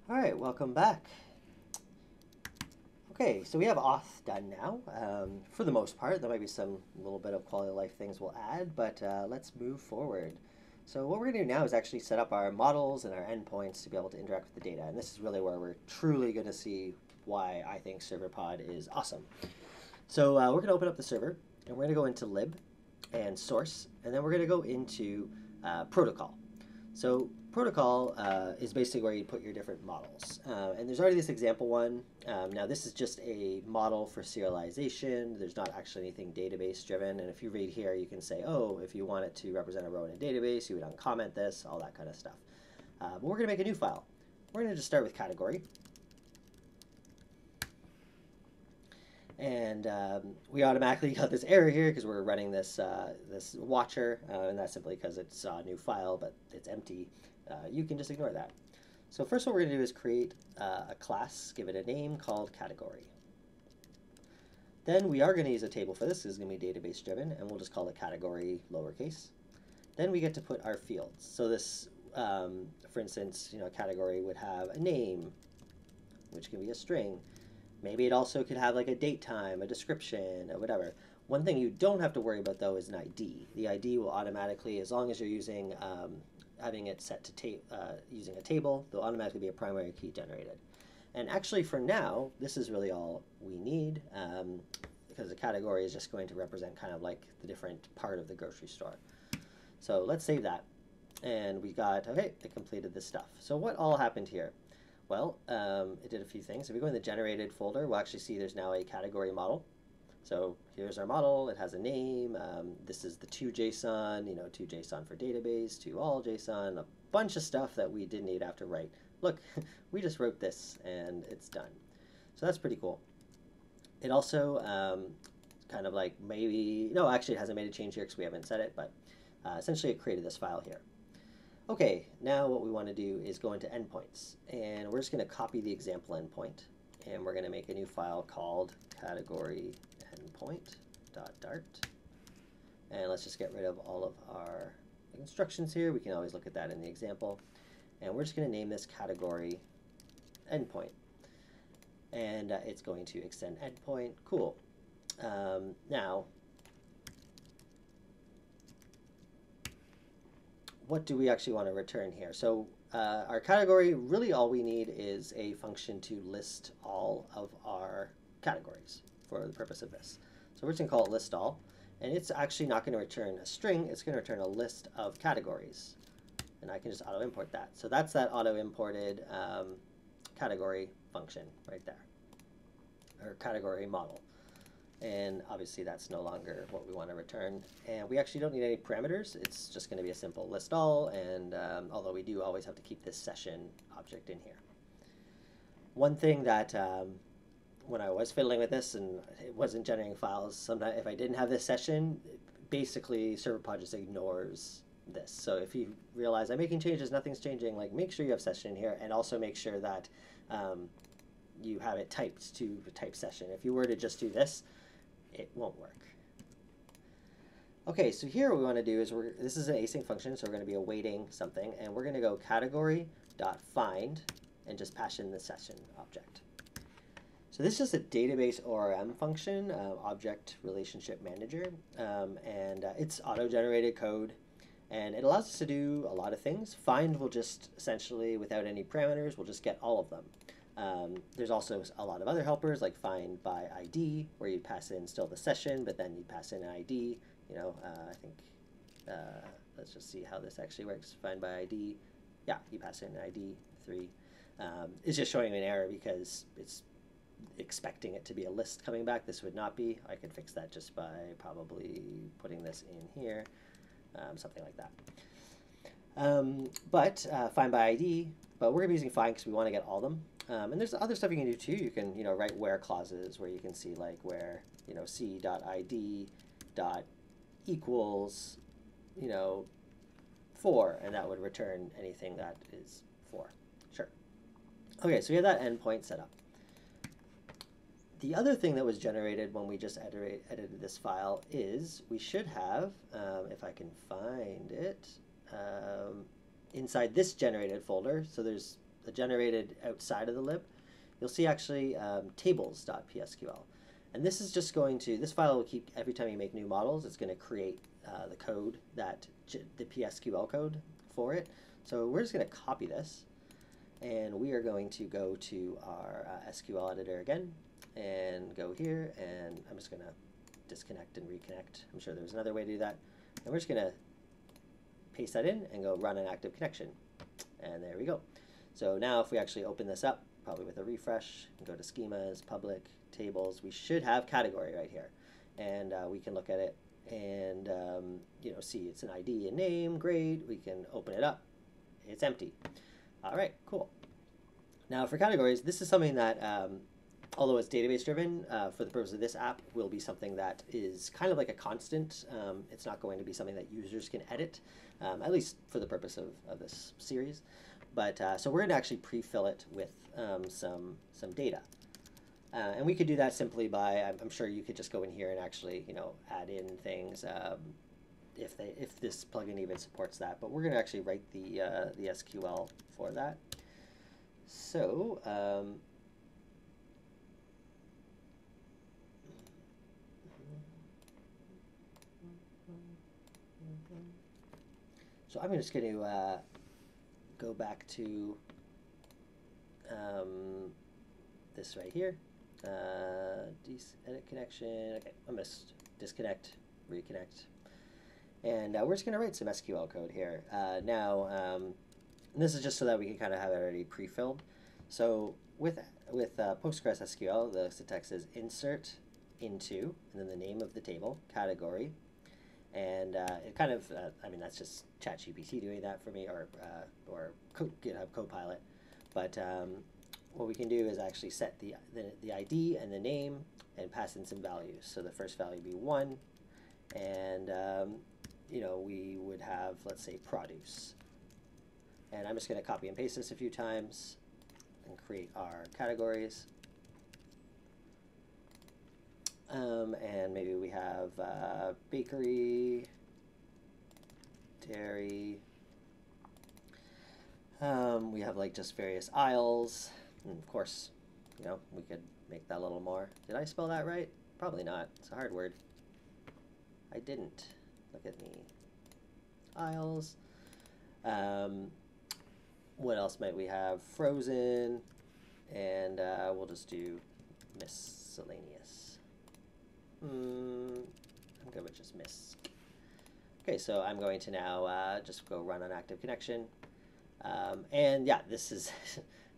All right, welcome back. Okay, so we have auth done now. For the most part, there might be some little bit of quality of life things we'll add, but let's move forward. So what we're going to do now is actually set up our models and our endpoints to be able to interact with the data. And this is really where we're truly going to see why I think Serverpod is awesome. So we're going to open up the server, and we're going to go into lib and source, and then we're going to go into protocol. So protocol is basically where you put your different models. And there's already this example one. Now this is just a model for serialization. There's not actually anything database driven. And if you read here, you can say, oh, if you want it to represent a row in a database, you would uncomment this, all that kind of stuff. But we're going to make a new file. We're going to just start with category. And we automatically got this error here because we're running this this watcher, and that's simply because it's a new file, but it's empty. You can just ignore that. So first what we're going to do is create a class, give it a name called category. Then we are going to use a table for this. This is going to be database driven, and we'll just call it category lowercase. Then we get to put our fields. So this, for instance, a category would have a name, which can be a string. Maybe it also could have like a date time, a description, or whatever. One thing you don't have to worry about though is an ID. The ID will automatically, as long as you're using having it set to using a table, there'll automatically be a primary key generated. And actually for now, this is really all we need because the category is just going to represent kind of like the different part of the grocery store. So let's save that. And we got, okay, it completed this stuff. So what all happened here? Well, it did a few things. If we go in the generated folder, we'll actually see there's now a category model. So here's our model. It has a name. This is the to.json, to.json for database, to all JSON, a bunch of stuff that we didn't even have to write. Look, we just wrote this and it's done. So that's pretty cool. It also kind of like maybe, no, actually it hasn't made a change here because we haven't set it, but essentially it created this file here. Okay, now what we want to do is go into endpoints, and we're just going to copy the example endpoint, and we're going to make a new file called category endpoint.dart, and let's just get rid of all of our instructions here. We can always look at that in the example, and we're just going to name this category endpoint, and it's going to extend endpoint. Cool. Now, what do we actually want to return here? So our category, really all we need is a function to list all of our categories for the purpose of this. So we're just going to call it list all, and it's actually not going to return a string, it's going to return a list of categories. And I can just auto import that. So that's that auto imported category function right there, or category model. And obviously that's no longer what we want to return. And we actually don't need any parameters. It's just going to be a simple list all, and although we do always have to keep this session object in here. One thing that when I was fiddling with this and it wasn't generating files, sometimes if I didn't have this session, basically Serverpod just ignores this. So if you realize I'm making changes, nothing's changing, like make sure you have session in here, and also make sure that you have it typed to the type session. If you were to just do this, it won't work. Okay, so here what we want to do is this is an async function, so we're going to be awaiting something, and we're going to go category.find and just pass in the session object. So this is a database ORM function, object relationship manager, and it's auto-generated code, and it allows us to do a lot of things. Find will just essentially, without any parameters, we'll just get all of them. There's also a lot of other helpers like find by ID, where you pass in still the session, but then you pass in an ID. I think, let's just see how this actually works. Find by ID, yeah, you pass in an ID 3. It's just showing an error because it's expecting it to be a list coming back. This would not be. I could fix that just by probably putting this in here, something like that. Find by ID, but we're going to be using find because we want to get all of them. And there's other stuff you can do too. You can, write where clauses where you can see like where, c.id dot equals, 4, and that would return anything that is 4. Sure. Okay, so we have that endpoint set up. The other thing that was generated when we just edited this file is we should have, if I can find it, inside this generated folder. So there's generated outside of the lib, you'll see actually tables.psql. And this is just going to, this file will keep, every time you make new models, it's going to create the code, the PSQL code for it. So we're just going to copy this, and we are going to go to our SQL editor again, and go here, and I'm just going to disconnect and reconnect. I'm sure there's another way to do that. And we're just going to paste that in and go run an active connection. And there we go. So now if we actually open this up, probably with a refresh, and go to schemas, public, tables, we should have category right here. And we can look at it and you know, see it's an ID and name, great. We can open it up, it's empty. All right, cool. Now for categories, this is something that, although it's database driven, for the purpose of this app, will be something that is kind of like a constant. It's not going to be something that users can edit, at least for the purpose of this series. But so we're going to actually pre-fill it with some data. And we could do that simply by, I'm sure you could just go in here and actually, you know, add in things if this plugin even supports that. But we're going to actually write the SQL for that. So so I'm just going to go back to this right here. Edit connection. Okay, I'm going to disconnect, reconnect. And we're just going to write some SQL code here. Now, and this is just so that we can kind of have it already pre-filled. So with Postgres SQL, the syntax is insert into, and then the name of the table, category. And it kind of, I mean, that's just ChatGPT doing that for me, or GitHub Copilot. But what we can do is actually set the ID and the name and pass in some values. So the first value be 1, and you know, we would have, let's say, produce. And I'm just going to copy and paste this a few times and create our categories. And maybe we have bakery, dairy. We have like just various aisles. And of course, you know, we could make that a little more. Did I spell that right? Probably not. It's a hard word. I didn't. Look at me. Aisles. What else might we have? Frozen. And we'll just do miscellaneous. I'm good with just miss. Okay, so I'm going to now just go run an active connection. And yeah, this is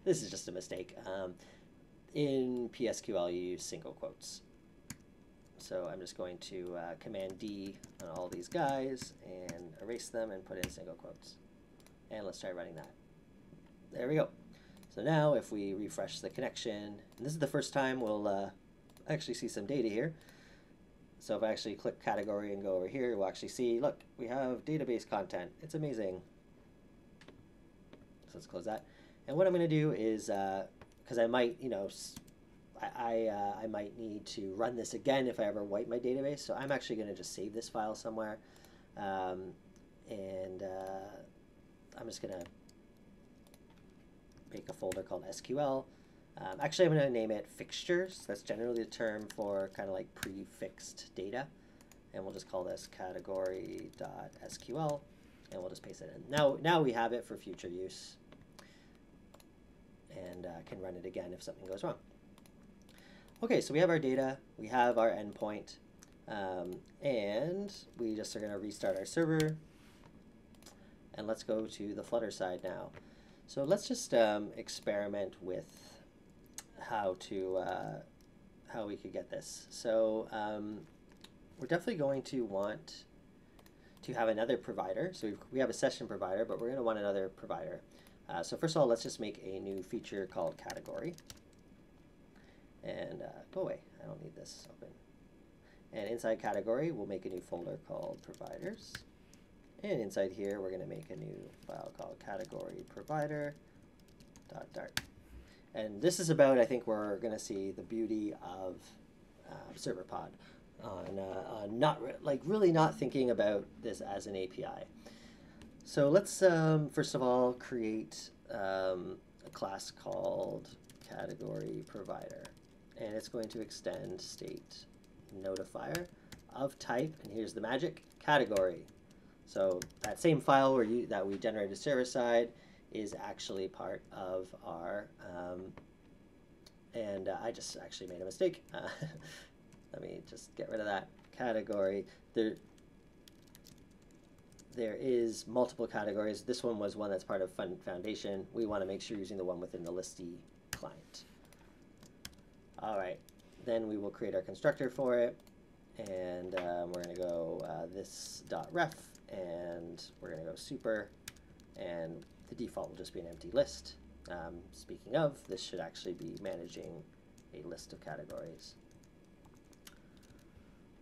this is just a mistake. In PSQL, you use single quotes. So I'm just going to Command D on all these guys and erase them and put in single quotes. And let's try running that. There we go. So now if we refresh the connection, and this is the first time we'll actually see some data here. So if I actually click category and go over here, we'll actually see, look, we have database content. It's amazing. So let's close that. And what I'm going to do is, because I might, you know, I might need to run this again if I ever wipe my database. So I'm actually going to just save this file somewhere. And I'm just going to make a folder called SQL. Actually, I'm going to name it fixtures. That's generally the term for kind of like prefixed data. And we'll just call this category.sql, and we'll just paste it in. Now we have it for future use, and can run it again if something goes wrong. Okay, so we have our data, we have our endpoint, and we just are going to restart our server. And let's go to the Flutter side now. So let's just experiment with how we could get this. So we're definitely going to want to have another provider. So we have a session provider, but we're going to want another provider. So first of all, let's just make a new feature called category. And go away, I don't need this open. And inside category, we'll make a new folder called providers. And inside here, we're going to make a new file called category provider.dart. And this is about, I think we're going to see the beauty of Serverpod on really not thinking about this as an API. So let's first of all create a class called category provider, and it's going to extend state notifier of type, and here's the magic, category. So that same file that we generated server side is actually part of our, and I just actually made a mistake. Let me just get rid of that category. There is multiple categories. This one was one that's part of Foundation. We want to make sure you're using the one within the listy client. All right, then we will create our constructor for it, and we're going to go this.ref, and we're going to go super, and the default will just be an empty list. Speaking of, this should actually be managing a list of categories.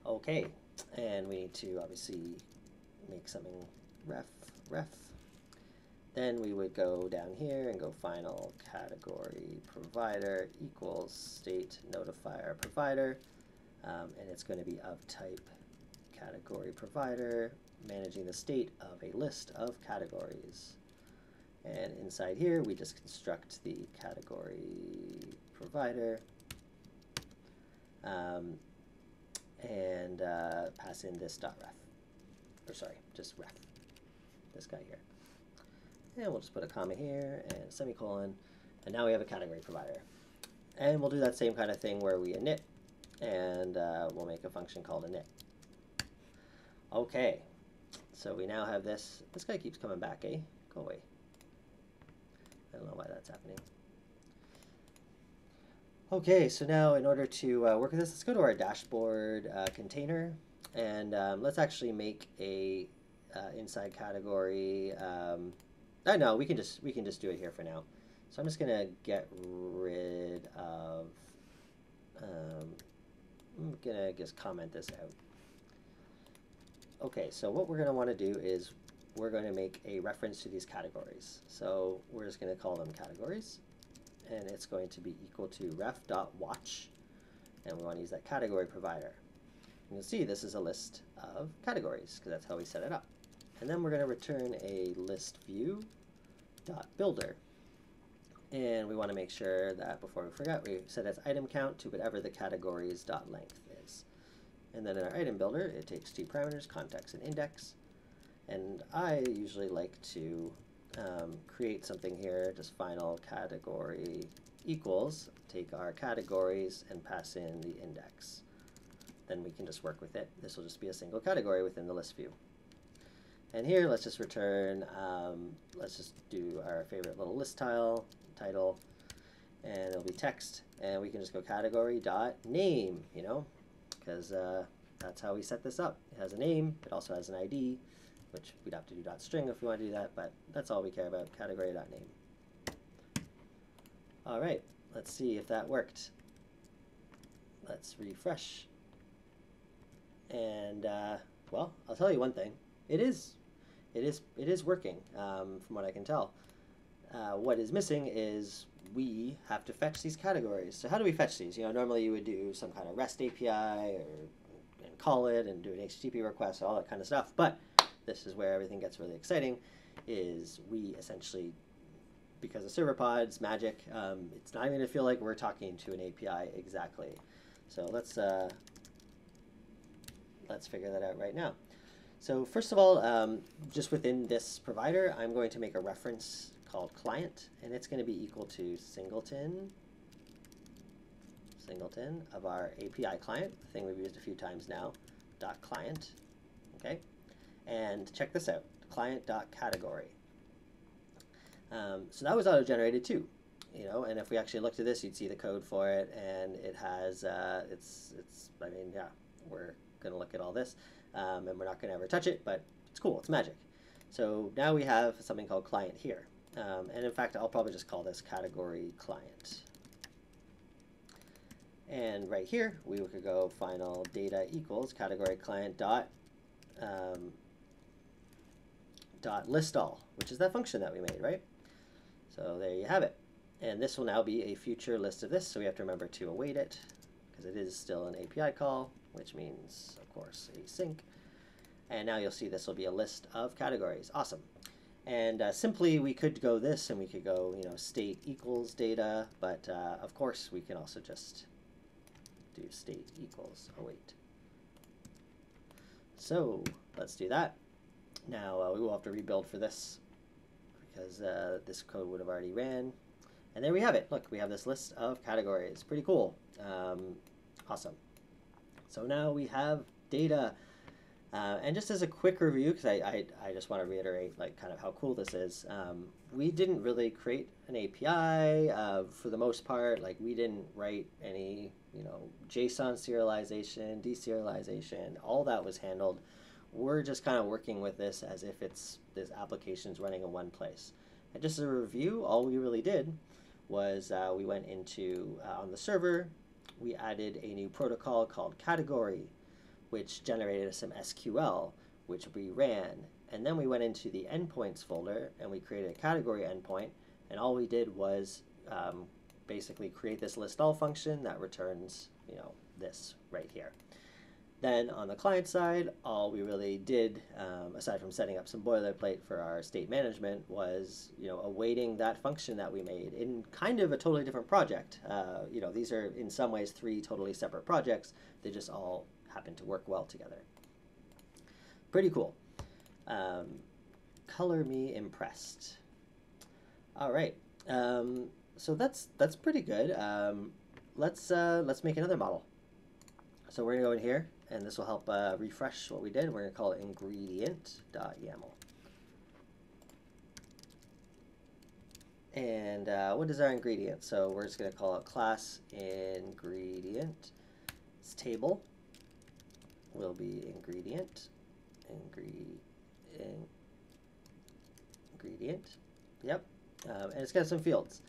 Okay, and we need to obviously make something ref. Then we would go down here and go final category provider equals state notifier provider, and it's going to be of type category provider, managing the state of a list of categories. And inside here, we just construct the category provider and pass in this .ref, or sorry, just ref, this guy here. And we'll just put a comma here and a semicolon, and now we have a category provider. And we'll do that same kind of thing where we init, and we'll make a function called init. Okay, so we now have this. This guy keeps coming back, eh? Go away. I don't know why that's happening. Okay, so now in order to work with this, let's go to our dashboard container, and let's actually make a inside category. No, we can just do it here for now. So I'm just gonna get rid of. I'm gonna just comment this out. Okay, so what we're gonna want to do is we're going to make a reference to these categories. So we're just going to call them categories, and it's going to be equal to ref.watch, and we want to use that category provider. And you'll see this is a list of categories because that's how we set it up. And then we're going to return a list view .builder, and we want to make sure that before we forget, we set as item count to whatever the categories .length is. And then in our item builder, it takes two parameters, context and index. And I usually like to create something here, just final category equals, take our categories and pass in the index. Then we can just work with it. This will just be a single category within the list view. And here, let's just return, let's just do our favorite little list title, and it'll be text. And we can just go category dot name, you know, because that's how we set this up. It has a name, it also has an ID, which we'd have to do .string if we want to do that, but that's all we care about, category.name. All right, let's see if that worked. Let's refresh. And, well, I'll tell you one thing. It is working, from what I can tell. What is missing is we have to fetch these categories. So how do we fetch these? You know, normally you would do some kind of REST API and call it and do an HTTP request, all that kind of stuff, but this is where everything gets really exciting, is we essentially, because of Serverpod's magic, it's not even going to feel like we're talking to an API exactly. So let's figure that out right now. So first of all, just within this provider, I'm going to make a reference called client, and it's going to be equal to singleton of our API client, the thing we've used a few times now, .client, okay? And check this out, client.category. So that was auto-generated too, you know, and if we actually looked at this, you'd see the code for it, and it has, I mean, yeah, we're going to look at all this, and we're not going to ever touch it, but it's cool, it's magic. So now we have something called client here, and in fact, I'll probably just call this category client. And right here, we could go final data equals category client dot list all, which is that function that we made, right? So there you have it. And this will now be a future list of this, so we have to remember to await it, because it is still an API call, which means, of course, async. And now you'll see this will be a list of categories. Awesome. And simply we could go this, and we could go, state equals data, but of course we can also just do state equals await. So let's do that. Now we will have to rebuild for this because this code would have already ran. And there we have it. Look, we have this list of categories. Pretty cool. Awesome. So now we have data. And just as a quick review, because I just want to reiterate like kind of how cool this is, we didn't really create an API for the most part. Like we didn't write any JSON serialization, deserialization. All that was handled. We're just kind of working with this as if this application's running in one place. And just as a review, all we really did was we went into on the server, we added a new protocol called category, which generated some SQL, which we ran. And then we went into the endpoints folder and we created a category endpoint. And all we did was basically create this list all function that returns, this right here. Then on the client side, all we really did, aside from setting up some boilerplate for our state management, was awaiting that function that we made in kind of a totally different project. These are in some ways 3 totally separate projects. They just all happen to work well together. Pretty cool. Color me impressed. All right. So that's pretty good. Let's make another model. So we're gonna go in here, and this will help refresh what we did. We're gonna call it ingredient.yaml. And what is our ingredient? So we're just gonna call it class ingredient. Its table will be ingredient. Yep. And it's got some fields.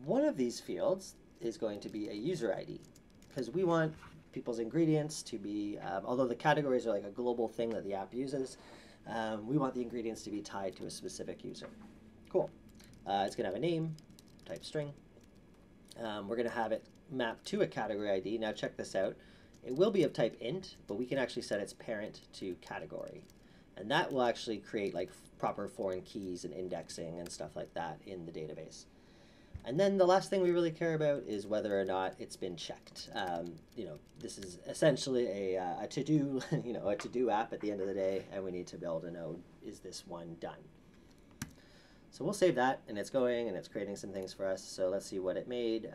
One of these fields is going to be a user ID, because we want people's ingredients to be, although the categories are like a global thing that the app uses, we want the ingredients to be tied to a specific user. Cool. It's going to have a name, type string. We're going to have it mapped to a category ID. Now check this out. It will be of type int, but we can actually set its parent to category. And that will actually create like proper foreign keys and indexing and stuff like that in the database. And then the last thing we really care about is whether or not it's been checked. This is essentially a to-do, a to-do app at the end of the day, and we need to be able to know, is this one done? So we'll save that, and it's going, and it's creating some things for us. So let's see what it made.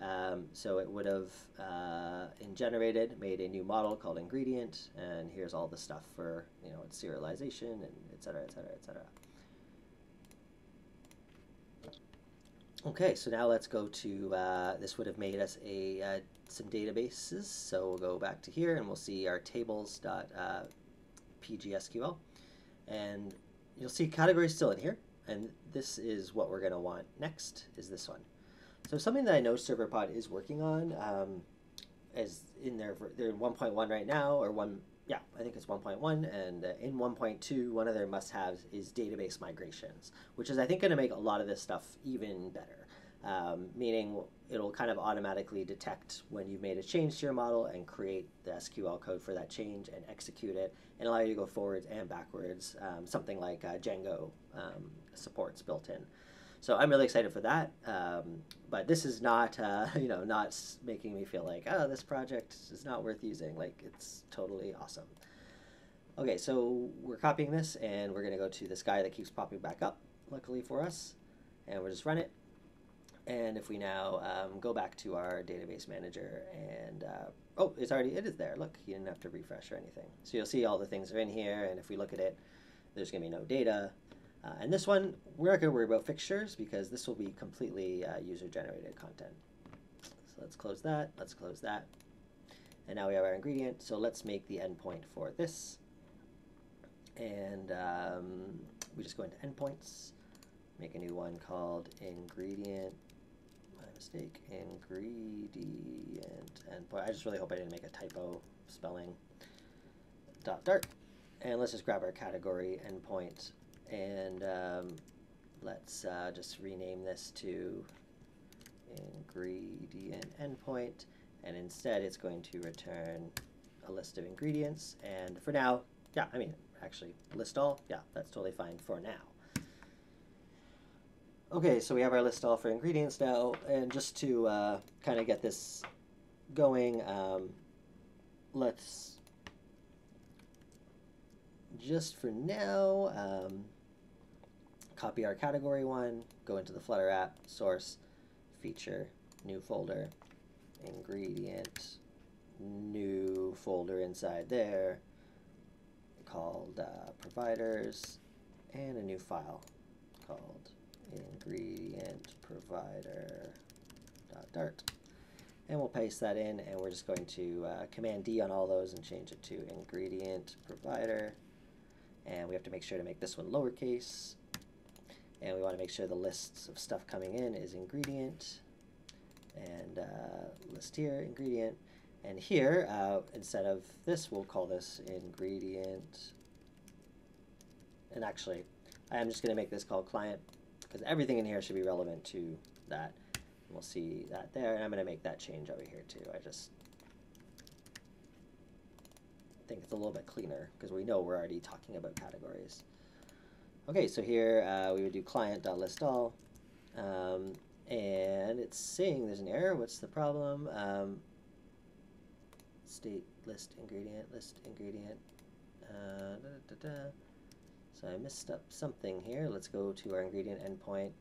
So it would have, in generated, made a new model called ingredient, and here's all the stuff for, its serialization, and et cetera, et cetera, et cetera. Okay, so now let's go to, this would have made us some databases. So we'll go back to here, and we'll see our tables.pgsql. And you'll see categories still in here. And this is what we're going to want next, is this one. So something that I know Serverpod is working on, is in they're 1.1 right now, or I think it's 1.1, and in 1.2, one of their must-haves is database migrations, which is, I think, going to make a lot of this stuff even better, meaning it'll kind of automatically detect when you've made a change to your model and create the SQL code for that change and execute it, and allow you to go forwards and backwards, something like Django supports built in. So I'm really excited for that, but this is not, not making me feel like, oh, this project is not worth using. Like, it's totally awesome. Okay, so we're copying this, and we're going to go to this guy that keeps popping back up, luckily for us, and we'll just run it. And if we now go back to our database manager, and oh, it is there. Look, you didn't have to refresh or anything. So you'll see all the things are in here, and if we look at it, there's going to be no data. And this one, we're not going to worry about fixtures because this will be completely user-generated content. So let's close that. Let's close that. And now we have our ingredient. So let's make the endpoint for this. And we just go into endpoints, make a new one called ingredient. My mistake. Ingredient endpoint. I just really hope I didn't make a typo spelling. .dart. And let's just grab our category endpoint. And let's just rename this to ingredient endpoint, and instead it's going to return a list of ingredients. And for now, actually list all, that's totally fine for now. Okay, so we have our list all for ingredients now, and just to kind of get this going, let's just for now copy our category one, go into the Flutter app, source, feature, new folder, ingredient, new folder inside there called providers, and a new file called ingredient provider.dart. And we'll paste that in, and we're just going to Command D on all those and change it to ingredient provider. And we have to make sure to make this one lowercase. And we want to make sure the lists of stuff coming in is ingredient. And list here, ingredient. And here, instead of this, we'll call this ingredient. And actually, I am just going to make this called client, because everything in here should be relevant to that. And we'll see that there, and I'm going to make that change over here too. I just think it's a little bit cleaner, because we know we're already talking about categories. Okay, so here we would do client.listAll, and it's saying there's an error. What's the problem? State list ingredient. So I messed up something here. Let's go to our ingredient endpoint,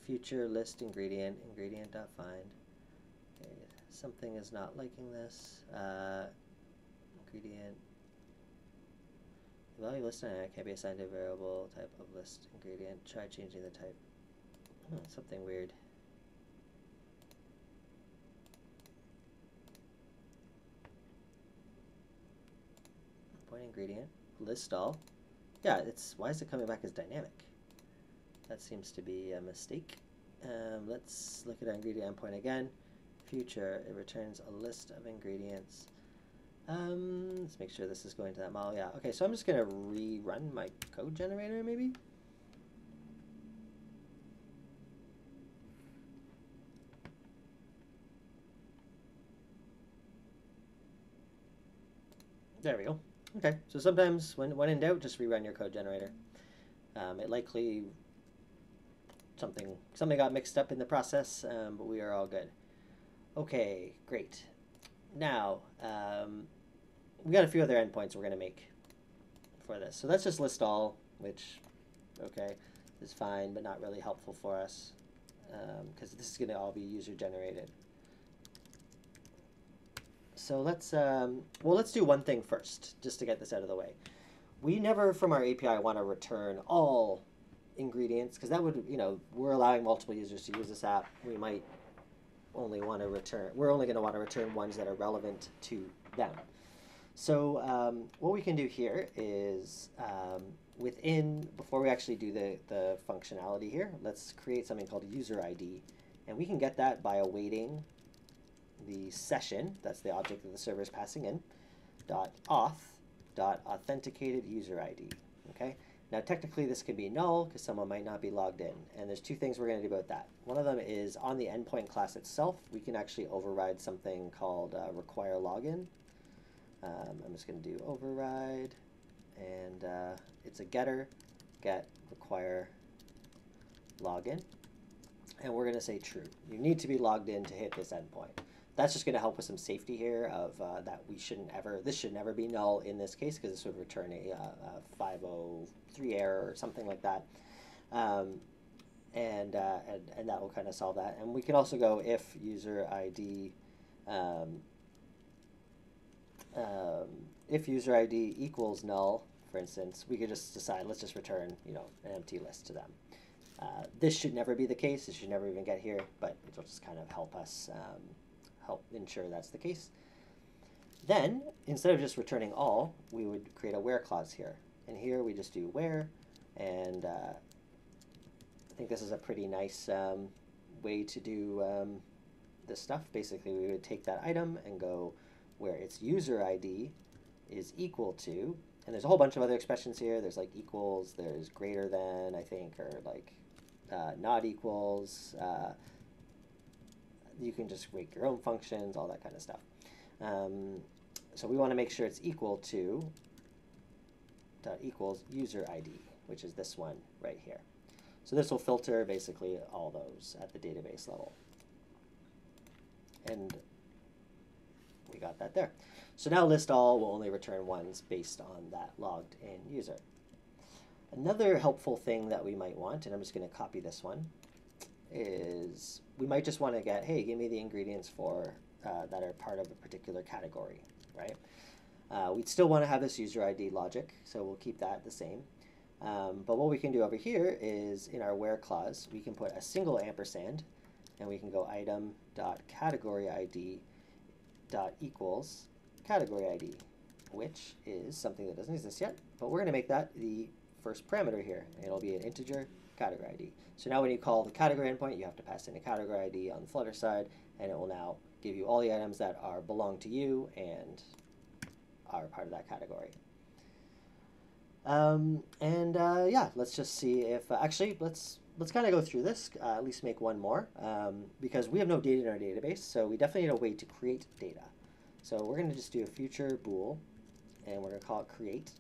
future list ingredient, ingredient.find. Okay, something is not liking this. Ingredient. The value list can't be assigned to a variable type of list ingredient. Try changing the type. Something weird. Point ingredient, list all. Yeah, why is it coming back as dynamic? That seems to be a mistake. Let's look at our ingredient endpoint again. Future, it returns a list of ingredients. Let's make sure this is going to that model. Yeah, okay, so I'm just going to rerun my code generator maybe. There we go. Okay, so sometimes when in doubt, just rerun your code generator. It likely something got mixed up in the process, but we are all good. Okay, great. Now we got a few other endpoints we're going to make for this. So that's just list all, which okay is fine, but not really helpful for us because this is going to all be user generated. So let's do one thing first, just to get this out of the way. We never, from our API, want to return all ingredients, because that would, we're allowing multiple users to use this app. We might only want to return, we're only going to want to return ones that are relevant to them. So what we can do here is before we actually do the functionality here, let's create something called user ID, and we can get that by awaiting the session, that's the object that the server is passing in, .auth.authenticated user ID. Okay. Now technically this could be null because someone might not be logged in, and there's two things we're going to do about that. One of them is on the endpoint class itself, we can actually override something called require login. I'm just going to do override, and it's a getter, get require login, and we're going to say true. You need to be logged in to hit this endpoint. That's just going to help with some safety here of that this should never be null in this case, because this would return a 503 error or something like that. And that will kind of solve that. And we can also go if user ID equals null, for instance, we could just decide, let's just return an empty list to them. This should never be the case. It should never even get here, but it'll just kind of help us help ensure that's the case. Then, instead of just returning all, we would create a where clause here. And here we just do where, and I think this is a pretty nice way to do this stuff. Basically, we would take that item and go where its user ID is equal to, and there's a whole bunch of other expressions here. There's like equals, there's greater than, I think, or like not equals. You can just make your own functions, all that kind of stuff. So we want to make sure it's equal to equals user ID, which is this one right here. So this will filter basically all those at the database level. And we got that there. So now list all will only return ones based on that logged in user. Another helpful thing that we might want, and I'm just going to copy this one, is we might just want to get, hey, give me the ingredients for that are part of a particular category, right? We'd still want to have this user ID logic, so we'll keep that the same. But what we can do over here is in our where clause, we can put a single ampersand, and we can go item.categoryID.equals category ID, which is something that doesn't exist yet, but we're going to make that the first parameter here, and it'll be an integer category ID. So now when you call the category endpoint, you have to pass in a category ID on the Flutter side, and it will now give you all the items that belong to you and are part of that category. Yeah, let's just see if actually let's kind of go through this, at least make one more, because we have no data in our database, so we definitely need a way to create data. So we're going to just do a future bool, and we're going to call it create,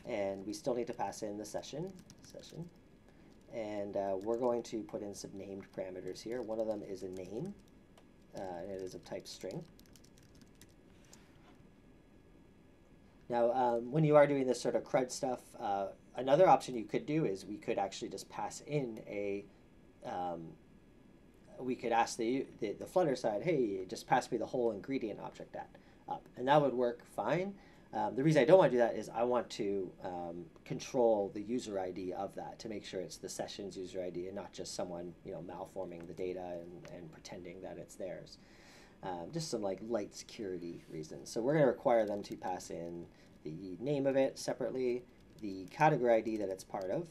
and we still need to pass in the session, and we're going to put in some named parameters here. One of them is a name, and it is of type string. Now, when you are doing this sort of CRUD stuff, another option you could do is we could actually just pass in a, we could ask the Flutter side, hey, just pass me the whole ingredient object up, and that would work fine. The reason I don't want to do that is I want to control the user ID of that to make sure it's the session's user ID and not just someone malforming the data and pretending that it's theirs. Just some light security reasons. So we're going to require them to pass in the name of it separately, the category ID that it's part of,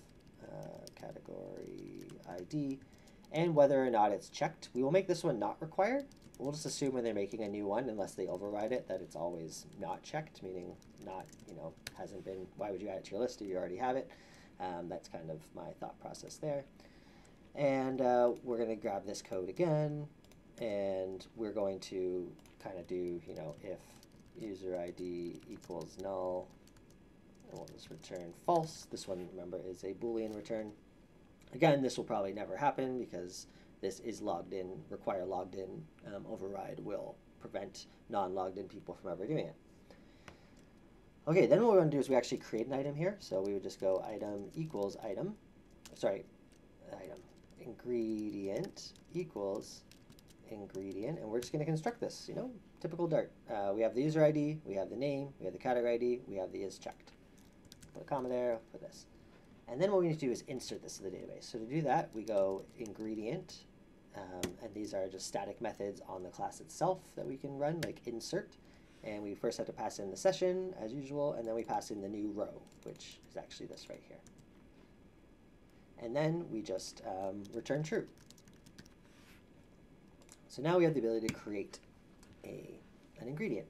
category ID, and whether or not it's checked. We will make this one not required. We'll just assume when they're making a new one, unless they override it, that it's always not checked, meaning not, hasn't been, why would you add it to your list if you already have it? That's kind of my thought process there. And we're going to grab this code again, and we're going to kind of do, if user ID equals null, and we'll just return false. This one, remember, is a Boolean return. Again, this will probably never happen because this is logged in, require logged in override will prevent non-logged in people from ever doing it. Okay, then what we're going to do is we actually create an item here. So we would just go item equals item, ingredient equals ingredient, and we're just going to construct this, typical Dart. We have the user ID, we have the name, we have the category ID, we have the is checked. Put a comma there, put this. And then what we need to do is insert this to the database. So to do that, we go ingredient, and these are just static methods on the class itself that we can run, like insert. And we first have to pass in the session, as usual, and then we pass in the new row, which is actually this right here. And then we just return true. So now we have the ability to create an ingredient.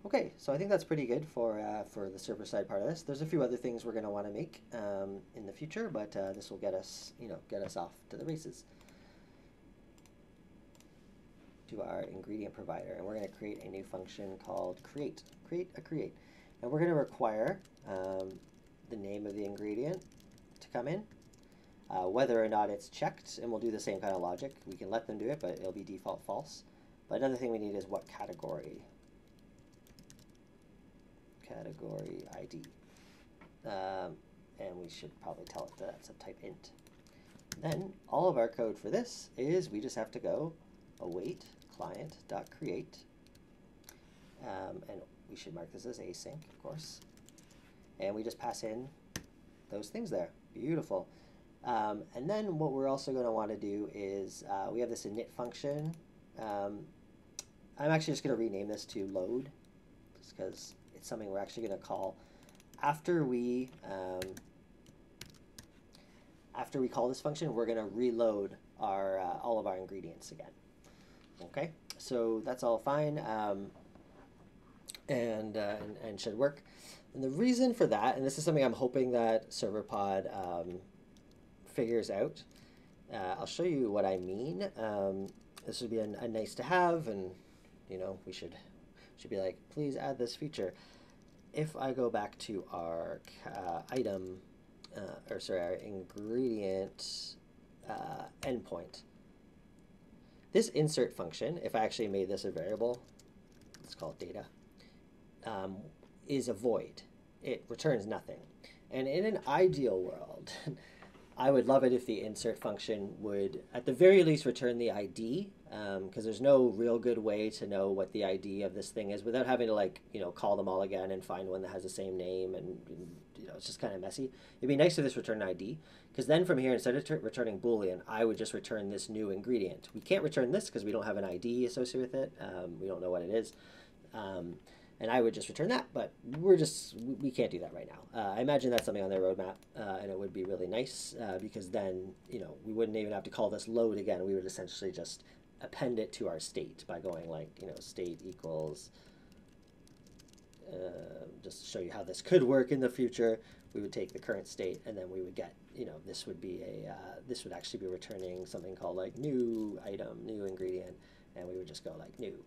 Okay, so I think that's pretty good for the server-side part of this. There's a few other things we're going to want to make in the future, but this will get us, get us off to the races. To our ingredient provider, and we're going to create a new function called create. Create, and we're going to require the name of the ingredient to come in, whether or not it's checked, and we'll do the same kind of logic. We can let them do it, but it'll be default false. But another thing we need is what category ID, and we should probably tell it that that's a type int. Then all of our code for this is we just have to go await client.create, and we should mark this as async, of course, and we just pass in those things there. Beautiful. And then what we're also going to want to do is we have this init function. I'm actually just going to rename this to load, just because it's something we're actually going to call after we call this function. We're going to reload our all of our ingredients again. Okay, so that's all fine, and should work. And the reason for that, and this is something I'm hoping that Serverpod figures out. I'll show you what I mean. This would be a nice to have, and we should be like, please add this feature. If I go back to our item or sorry, our ingredient endpoint. This insert function, if I actually made this a variable, let's call it data, is a void. It returns nothing. And in an ideal world, I would love it if the insert function would, at the very least, return the ID, because there's no real good way to know what the ID of this thing is without having to, like, call them all again and find one that has the same name, and it's just kind of messy. It'd be nice if this returned an ID, because then from here, instead of returning Boolean, I would just return this new ingredient. We can't return this because we don't have an ID associated with it. We don't know what it is. And I would just return that, but we can't do that right now. I imagine that's something on their roadmap, and it would be really nice because then, we wouldn't even have to call this load again. We would essentially just append it to our state by going like, state equals, just to show you how this could work in the future. We would take the current state, and then we would get, this would be this would actually be returning something called like new item, new ingredient, and we would just go like new.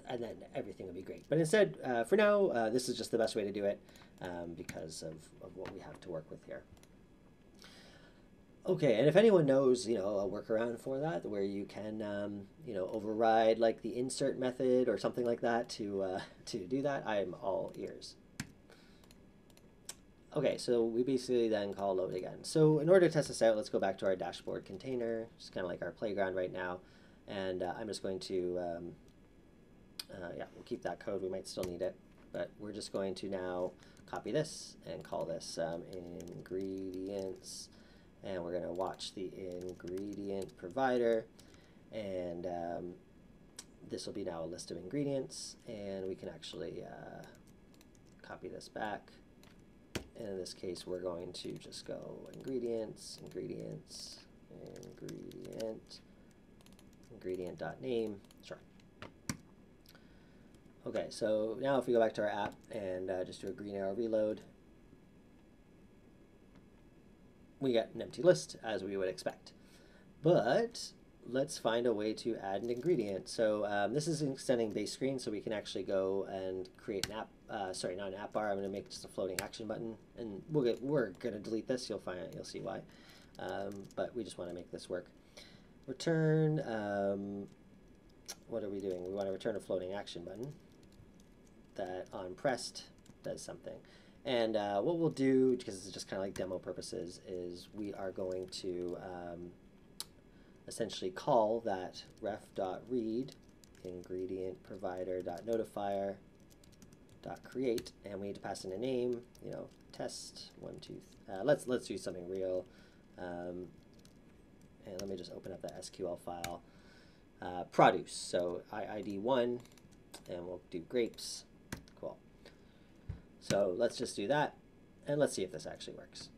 And then everything will be great. But instead, for now, this is just the best way to do it because of what we have to work with here. Okay, and if anyone knows, a workaround for that, where you can, override like the insert method or something like that to do that, I'm all ears. Okay, so we basically then call load again. So in order to test this out, let's go back to our dashboard container. It's kind of like our playground right now. And I'm just going to yeah, we'll keep that code. We might still need it, but we're just going to now copy this and call this ingredients, and we're going to watch the ingredient provider, and this will be now a list of ingredients, and we can actually copy this back. And in this case, we're going to just go ingredients, ingredient, ingredient.name. Sure. Okay, so now if we go back to our app and just do a green arrow reload, we get an empty list, as we would expect. But let's find a way to add an ingredient. So this is extending base screen, so we can actually go and create an app. Sorry, not an app bar. I'm going to make just a floating action button, and we're going to delete this. You'll see why. But we just want to make this work. Return. What are we doing? We want to return a floating action button that on pressed does something. And what we'll do, because it's just kind of like demo purposes, is we are going to essentially call that ref.read ingredient provider.notifier.create, and we need to pass in a name, test 1, 2. Let's do something real, and let me just open up that SQL file. Produce, so ID 1, and we'll do grapes. Cool. So let's just do that, and let's see if this actually works.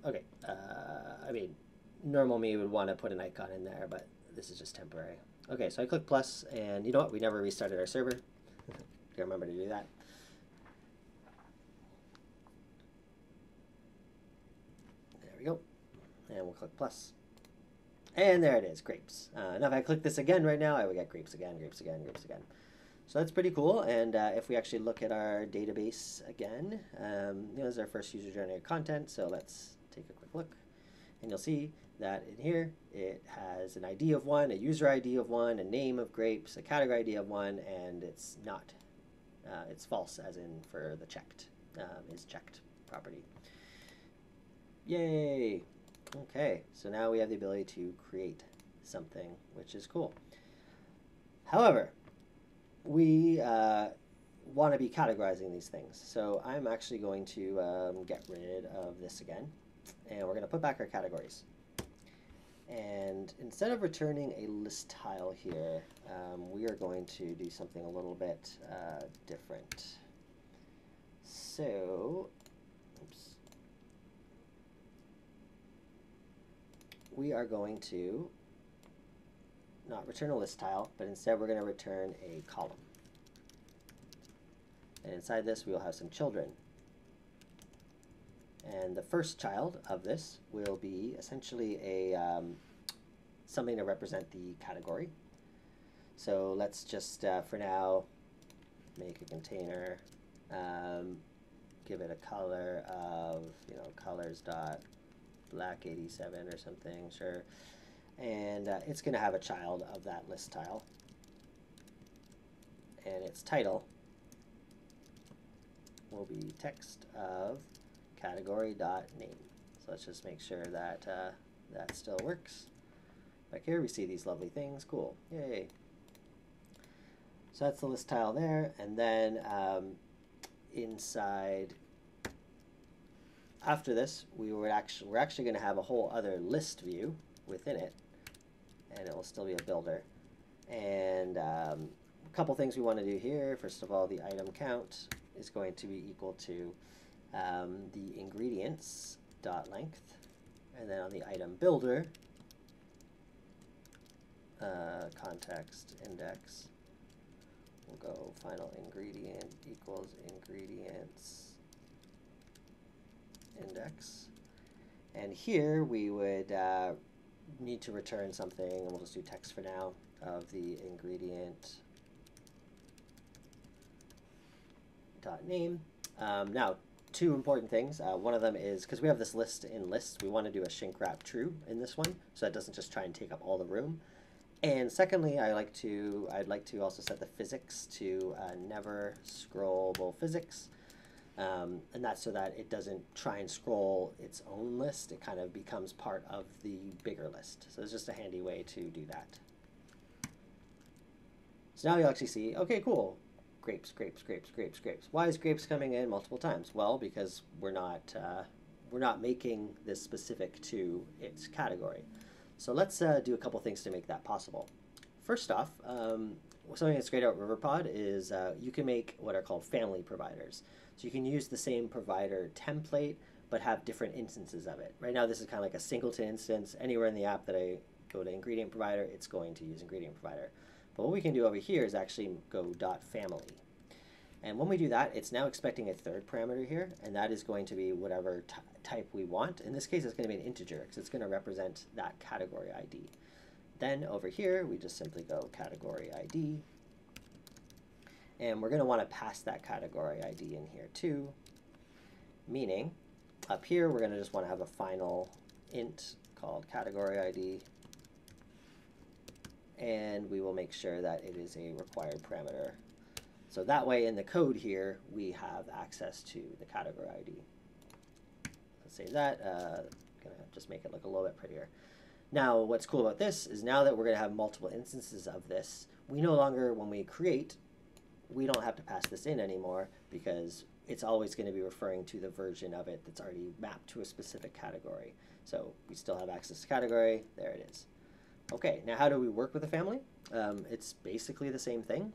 Okay, I mean, normal me would want to put an icon in there, but this is just temporary. Okay, so I click plus, and you know what? We never restarted our server. You remember to do that. There we go, and we'll click plus. And there it is, grapes. Now if I click this again right now, I would get grapes again, grapes again, grapes again. So that's pretty cool. And if we actually look at our database again, this is our first user-generated content. So let's take a quick look. And you'll see that in here, it has an ID of 1, a user ID of 1, a name of grapes, a category ID of 1, and it's not. It's false, as in for the checked, is checked property. Yay! Okay, so now we have the ability to create something, which is cool. However, we want to be categorizing these things. So I'm actually going to get rid of this again, and we're going to put back our categories. And instead of returning a list tile here, we are going to do something a little bit different. So, oops. We are going to not return a list tile, but instead we're going to return a column. And inside this, we will have some children. And the first child of this will be essentially a something to represent the category. So let's just, for now, make a container give it a color of, colors dot black 87 or something, sure. And it's going to have a child of that list tile. And its title will be text of category dot name. So let's just make sure that that still works. Back here we see these lovely things. Cool. Yay. So that's the list tile there. And then inside, after this, we're actually going to have a whole other list view within it, and it will still be a builder. And a couple things we want to do here. First of all, the item count is going to be equal to the ingredients dot length, and then on the item builder, context index, we'll go final ingredient equals ingredients index. And here we would need to return something, and we'll just do text for now, of the ingredient dot name. Now, two important things. One of them is, because we have this list in lists, we want to do a shrink wrap true in this one, so that doesn't just try and take up all the room. And secondly, I'd like to also set the physics to never scrollable physics. And that's so that it doesn't try and scroll its own list. It kind of becomes part of the bigger list. So it's just a handy way to do that. So now you'll actually see, okay, cool. Grapes, grapes, grapes, grapes, grapes. Why is grapes coming in multiple times? Well, because we're not making this specific to its category. So let's do a couple things to make that possible. First off, something that's great about Serverpod is you can make what are called family providers. So you can use the same provider template, but have different instances of it. Right now, this is kind of like a singleton instance. Anywhere in the app that I go to ingredient provider, it's going to use ingredient provider. But what we can do over here is actually go .family. And when we do that, it's now expecting a third parameter here, and that is going to be whatever type we want. In this case, it's going to be an integer, because it's going to represent that category ID. Then over here, we just simply go category ID. And we're going to want to pass that category ID in here too, meaning up here, we're going to just want to have a final int called category ID. And we will make sure that it is a required parameter. So that way in the code here, we have access to the category ID. Let's save that. Gonna just make it look a little bit prettier. Now, what's cool about this is now that we're gonna have multiple instances of this, we no longer, when we create, we don't have to pass this in anymore because it's always gonna be referring to the version of it that's already mapped to a specific category. So we still have access to category, there it is. Okay, now how do we work with a family? It's basically the same thing.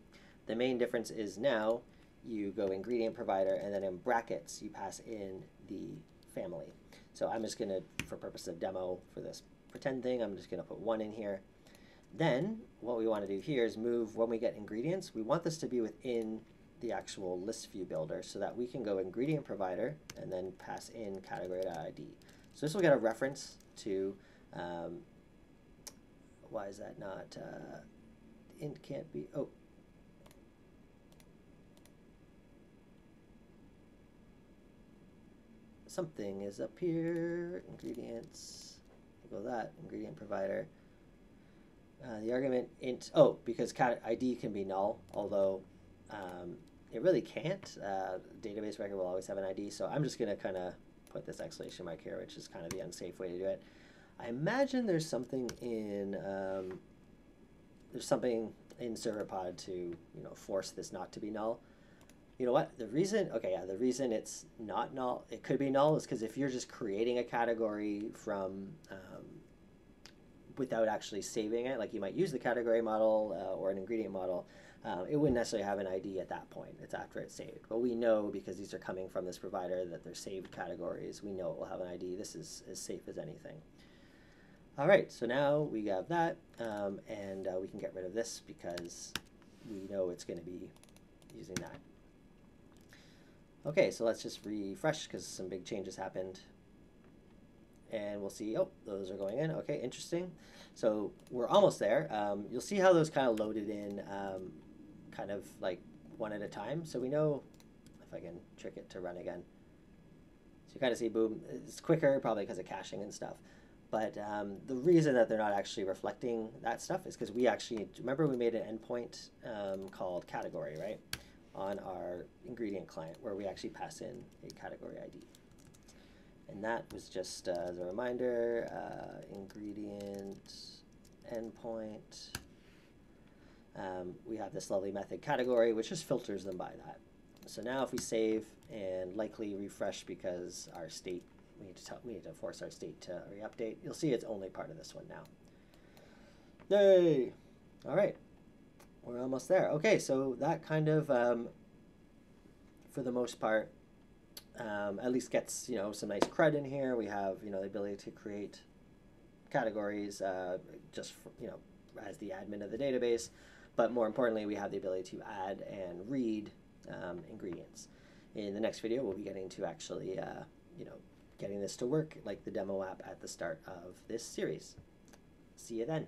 The main difference is now you go ingredient provider, and then in brackets you pass in the family. So I'm just gonna, for purpose of demo for this pretend thing, I'm just gonna put 1 in here. Then what we wanna do here is move, when we get ingredients, we want this to be within the actual list view builder so that we can go ingredient provider and then pass in category.id. So this will get a reference to, why is that not, int can't be, oh. Something is up here, ingredients, go that, ingredient provider. The argument int, oh, because cat ID can be null, although it really can't. Database record will always have an ID, so I'm just gonna kind of put this exclamation mark here, which is kind of the unsafe way to do it. I imagine there's something in Serverpod to force this not to be null. You know what? The reason, okay, yeah, the reason it's not null, it could be null, is because if you're just creating a category from without actually saving it, like you might use the category model or an ingredient model, it wouldn't necessarily have an ID at that point. It's after it's saved. But we know, because these are coming from this provider, that they're saved categories. We know it will have an ID. This is as safe as anything. All right, so now we have that, and we can get rid of this because we know it's going to be using that. Okay, so let's just refresh because some big changes happened. And we'll see, oh, those are going in. Okay, interesting. So we're almost there. You'll see how those kind of loaded in kind of like one at a time. So we know, if I can trick it to run again, So you kind of see, boom, it's quicker, probably because of caching and stuff. But the reason that they're not actually reflecting that stuff is because we actually, remember we made an endpoint called category, right? On our ingredient client where we actually pass in a category ID. And that was just as a reminder, ingredient endpoint. We have this lovely method category, which just filters them by that. So now if we save and likely refresh because our state, we need to force our state to re-update, you'll see it's only part of this one now. Yay! All right, we're almost there. Okay, so that kind of, for the most part, at least gets some nice CRUD in here. We have the ability to create categories just for, as the admin of the database, but more importantly, we have the ability to add and read ingredients. In the next video, we'll be getting to actually getting this to work like the demo app at the start of this series. See you then.